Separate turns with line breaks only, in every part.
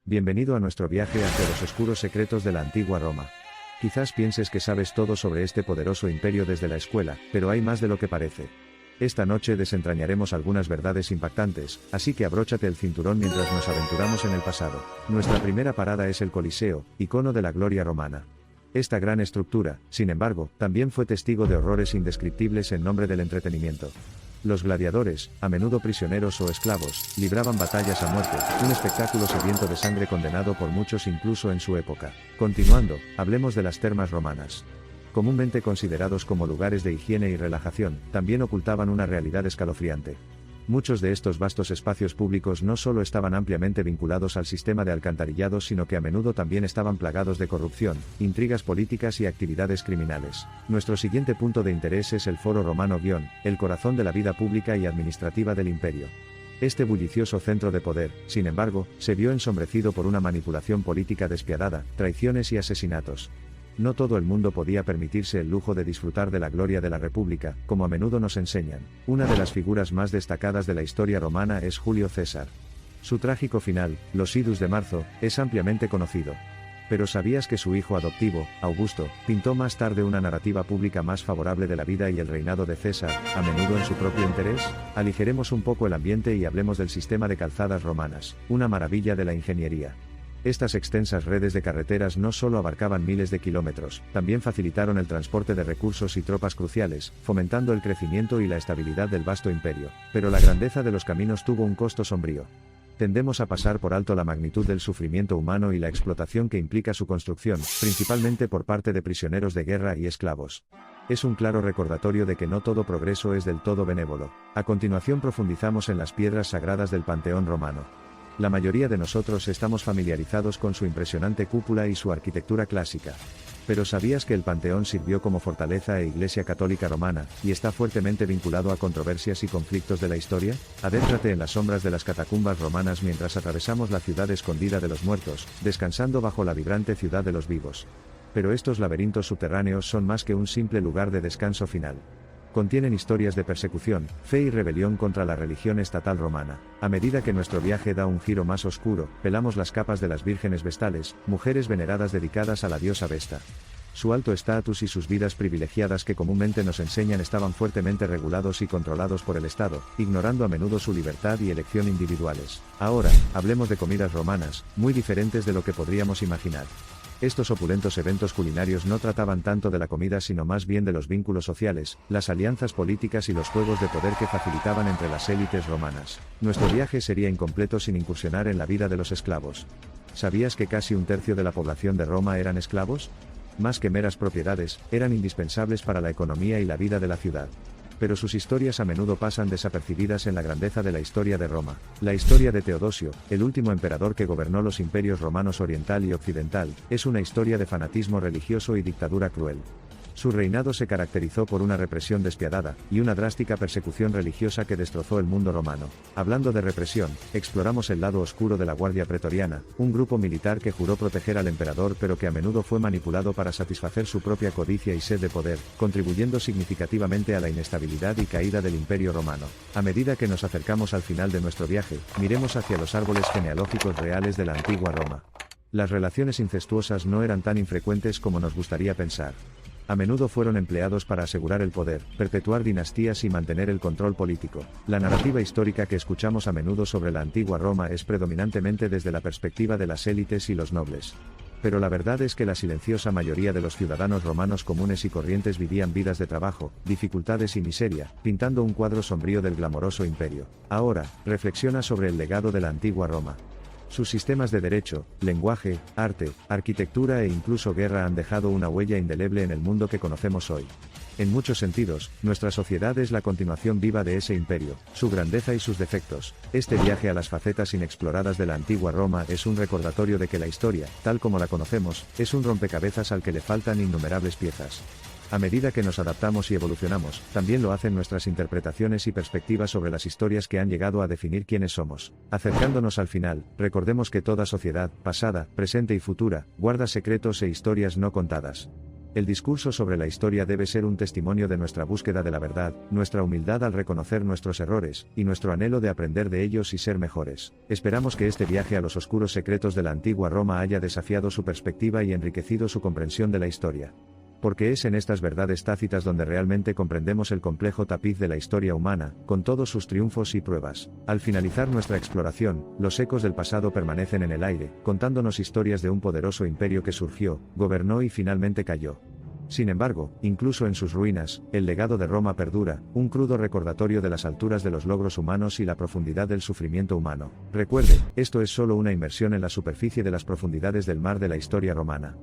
Bienvenido a nuestro viaje hacia los oscuros secretos de la antigua Roma. Quizás pienses que sabes todo sobre este poderoso imperio desde la escuela, pero hay más de lo que parece. Esta noche desentrañaremos algunas verdades impactantes, así que abróchate el cinturón mientras nos aventuramos en el pasado. Nuestra primera parada es el Coliseo, icono de la gloria romana. Esta gran estructura, sin embargo, también fue testigo de horrores indescriptibles en nombre del entretenimiento. Los gladiadores, a menudo prisioneros o esclavos, libraban batallas a muerte, un espectáculo sediento de sangre condenado por muchos incluso en su época. Continuando, hablemos de las termas romanas. Comúnmente considerados como lugares de higiene y relajación, también ocultaban una realidad escalofriante. Muchos de estos vastos espacios públicos no solo estaban ampliamente vinculados al sistema de alcantarillado, sino que a menudo también estaban plagados de corrupción, intrigas políticas y actividades criminales. Nuestro siguiente punto de interés es el Foro Romano / el corazón de la vida pública y administrativa del imperio. Este bullicioso centro de poder, sin embargo, se vio ensombrecido por una manipulación política despiadada, traiciones y asesinatos. No todo el mundo podía permitirse el lujo de disfrutar de la gloria de la República, como a menudo nos enseñan. Una de las figuras más destacadas de la historia romana es Julio César. Su trágico final, los idus de marzo, es ampliamente conocido. Pero ¿sabías que su hijo adoptivo, Augusto, pintó más tarde una narrativa pública más favorable de la vida y el reinado de César, a menudo en su propio interés? Aligeremos un poco el ambiente y hablemos del sistema de calzadas romanas, una maravilla de la ingeniería. Estas extensas redes de carreteras no solo abarcaban miles de kilómetros, también facilitaron el transporte de recursos y tropas cruciales, fomentando el crecimiento y la estabilidad del vasto imperio. Pero la grandeza de los caminos tuvo un costo sombrío. Tendemos a pasar por alto la magnitud del sufrimiento humano y la explotación que implica su construcción, principalmente por parte de prisioneros de guerra y esclavos. Es un claro recordatorio de que no todo progreso es del todo benévolo. A continuación profundizamos en las piedras sagradas del Panteón romano. La mayoría de nosotros estamos familiarizados con su impresionante cúpula y su arquitectura clásica. Pero ¿sabías que el Panteón sirvió como fortaleza e iglesia católica romana, y está fuertemente vinculado a controversias y conflictos de la historia? Adéntrate en las sombras de las catacumbas romanas mientras atravesamos la ciudad escondida de los muertos, descansando bajo la vibrante ciudad de los vivos. Pero estos laberintos subterráneos son más que un simple lugar de descanso final. Contienen historias de persecución, fe y rebelión contra la religión estatal romana. A medida que nuestro viaje da un giro más oscuro, pelamos las capas de las vírgenes vestales, mujeres veneradas dedicadas a la diosa Vesta. Su alto estatus y sus vidas privilegiadas que comúnmente nos enseñan estaban fuertemente regulados y controlados por el Estado, ignorando a menudo su libertad y elección individuales. Ahora, hablemos de comidas romanas, muy diferentes de lo que podríamos imaginar. Estos opulentos eventos culinarios no trataban tanto de la comida sino más bien de los vínculos sociales, las alianzas políticas y los juegos de poder que facilitaban entre las élites romanas. Nuestro viaje sería incompleto sin incursionar en la vida de los esclavos. ¿Sabías que casi un tercio de la población de Roma eran esclavos? Más que meras propiedades, eran indispensables para la economía y la vida de la ciudad. Pero sus historias a menudo pasan desapercibidas en la grandeza de la historia de Roma. La historia de Teodosio, el último emperador que gobernó los imperios romanos oriental y occidental, es una historia de fanatismo religioso y dictadura cruel. Su reinado se caracterizó por una represión despiadada, y una drástica persecución religiosa que destrozó el mundo romano. Hablando de represión, exploramos el lado oscuro de la Guardia Pretoriana, un grupo militar que juró proteger al emperador pero que a menudo fue manipulado para satisfacer su propia codicia y sed de poder, contribuyendo significativamente a la inestabilidad y caída del Imperio romano. A medida que nos acercamos al final de nuestro viaje, miremos hacia los árboles genealógicos reales de la antigua Roma. Las relaciones incestuosas no eran tan infrecuentes como nos gustaría pensar. A menudo fueron empleados para asegurar el poder, perpetuar dinastías y mantener el control político. La narrativa histórica que escuchamos a menudo sobre la antigua Roma es predominantemente desde la perspectiva de las élites y los nobles. Pero la verdad es que la silenciosa mayoría de los ciudadanos romanos comunes y corrientes vivían vidas de trabajo, dificultades y miseria, pintando un cuadro sombrío del glamoroso imperio. Ahora, reflexiona sobre el legado de la antigua Roma. Sus sistemas de derecho, lenguaje, arte, arquitectura e incluso guerra han dejado una huella indeleble en el mundo que conocemos hoy. En muchos sentidos, nuestra sociedad es la continuación viva de ese imperio, su grandeza y sus defectos. Este viaje a las facetas inexploradas de la antigua Roma es un recordatorio de que la historia, tal como la conocemos, es un rompecabezas al que le faltan innumerables piezas. A medida que nos adaptamos y evolucionamos, también lo hacen nuestras interpretaciones y perspectivas sobre las historias que han llegado a definir quiénes somos. Acercándonos al final, recordemos que toda sociedad, pasada, presente y futura, guarda secretos e historias no contadas. El discurso sobre la historia debe ser un testimonio de nuestra búsqueda de la verdad, nuestra humildad al reconocer nuestros errores, y nuestro anhelo de aprender de ellos y ser mejores. Esperamos que este viaje a los oscuros secretos de la antigua Roma haya desafiado su perspectiva y enriquecido su comprensión de la historia. Porque es en estas verdades tácitas donde realmente comprendemos el complejo tapiz de la historia humana, con todos sus triunfos y pruebas. Al finalizar nuestra exploración, los ecos del pasado permanecen en el aire, contándonos historias de un poderoso imperio que surgió, gobernó y finalmente cayó. Sin embargo, incluso en sus ruinas, el legado de Roma perdura, un crudo recordatorio de las alturas de los logros humanos y la profundidad del sufrimiento humano. Recuerde, esto es solo una inmersión en la superficie de las profundidades del mar de la historia romana.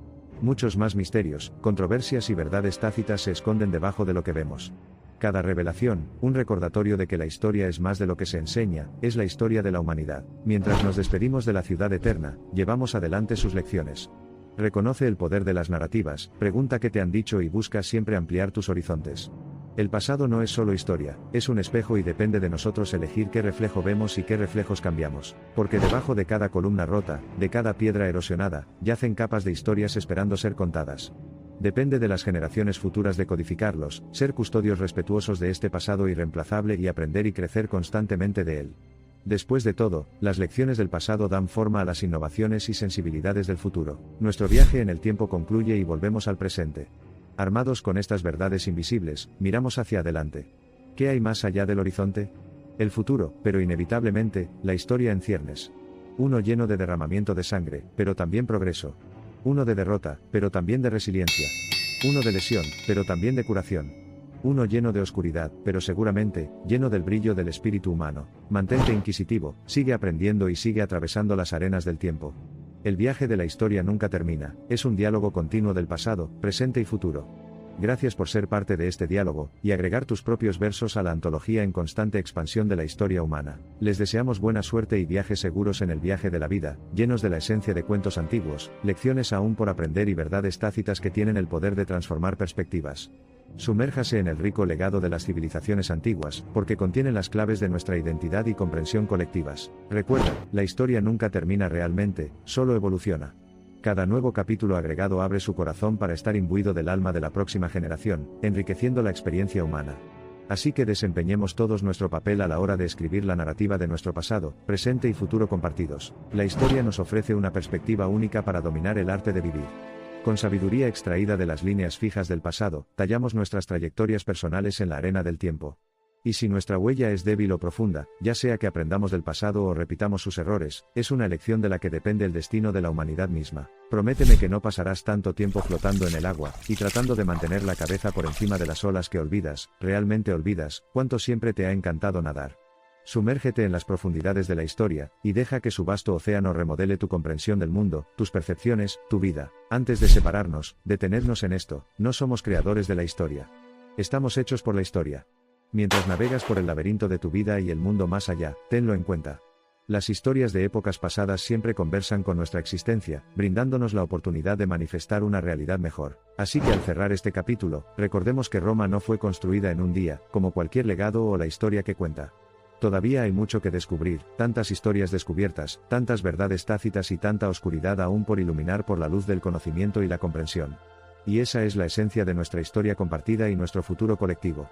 Muchos más misterios, controversias y verdades tácitas se esconden debajo de lo que vemos. Cada revelación, un recordatorio de que la historia es más de lo que se enseña, es la historia de la humanidad. Mientras nos despedimos de la ciudad eterna, llevamos adelante sus lecciones. Reconoce el poder de las narrativas, pregunta qué te han dicho y busca siempre ampliar tus horizontes. El pasado no es solo historia, es un espejo y depende de nosotros elegir qué reflejo vemos y qué reflejos cambiamos, porque debajo de cada columna rota, de cada piedra erosionada, yacen capas de historias esperando ser contadas. Depende de las generaciones futuras decodificarlos, ser custodios respetuosos de este pasado irreemplazable y aprender y crecer constantemente de él. Después de todo, las lecciones del pasado dan forma a las innovaciones y sensibilidades del futuro. Nuestro viaje en el tiempo concluye y volvemos al presente. Armados con estas verdades invisibles, miramos hacia adelante. ¿Qué hay más allá del horizonte? El futuro, pero inevitablemente, la historia en ciernes. Uno lleno de derramamiento de sangre, pero también progreso. Uno de derrota, pero también de resiliencia. Uno de lesión, pero también de curación. Uno lleno de oscuridad, pero seguramente, lleno del brillo del espíritu humano. Mantente inquisitivo, sigue aprendiendo y sigue atravesando las arenas del tiempo. El viaje de la historia nunca termina, es un diálogo continuo del pasado, presente y futuro. Gracias por ser parte de este diálogo, y agregar tus propios versos a la antología en constante expansión de la historia humana. Les deseamos buena suerte y viajes seguros en el viaje de la vida, llenos de la esencia de cuentos antiguos, lecciones aún por aprender y verdades tácitas que tienen el poder de transformar perspectivas. Sumérjase en el rico legado de las civilizaciones antiguas, porque contienen las claves de nuestra identidad y comprensión colectivas. Recuerda, la historia nunca termina realmente, solo evoluciona. Cada nuevo capítulo agregado abre su corazón para estar imbuido del alma de la próxima generación, enriqueciendo la experiencia humana. Así que desempeñemos todos nuestro papel a la hora de escribir la narrativa de nuestro pasado, presente y futuro compartidos. La historia nos ofrece una perspectiva única para dominar el arte de vivir. Con sabiduría extraída de las líneas fijas del pasado, tallamos nuestras trayectorias personales en la arena del tiempo. Y si nuestra huella es débil o profunda, ya sea que aprendamos del pasado o repitamos sus errores, es una elección de la que depende el destino de la humanidad misma. Prométeme que no pasarás tanto tiempo flotando en el agua, y tratando de mantener la cabeza por encima de las olas que olvidas, realmente olvidas, cuánto siempre te ha encantado nadar. Sumérgete en las profundidades de la historia, y deja que su vasto océano remodele tu comprensión del mundo, tus percepciones, tu vida. Antes de separarnos, detenernos en esto, no somos creadores de la historia. Estamos hechos por la historia. Mientras navegas por el laberinto de tu vida y el mundo más allá, tenlo en cuenta. Las historias de épocas pasadas siempre conversan con nuestra existencia, brindándonos la oportunidad de manifestar una realidad mejor. Así que al cerrar este capítulo, recordemos que Roma no fue construida en un día, como cualquier legado o la historia que cuenta. Todavía hay mucho que descubrir, tantas historias descubiertas, tantas verdades tácitas y tanta oscuridad aún por iluminar por la luz del conocimiento y la comprensión. Y esa es la esencia de nuestra historia compartida y nuestro futuro colectivo.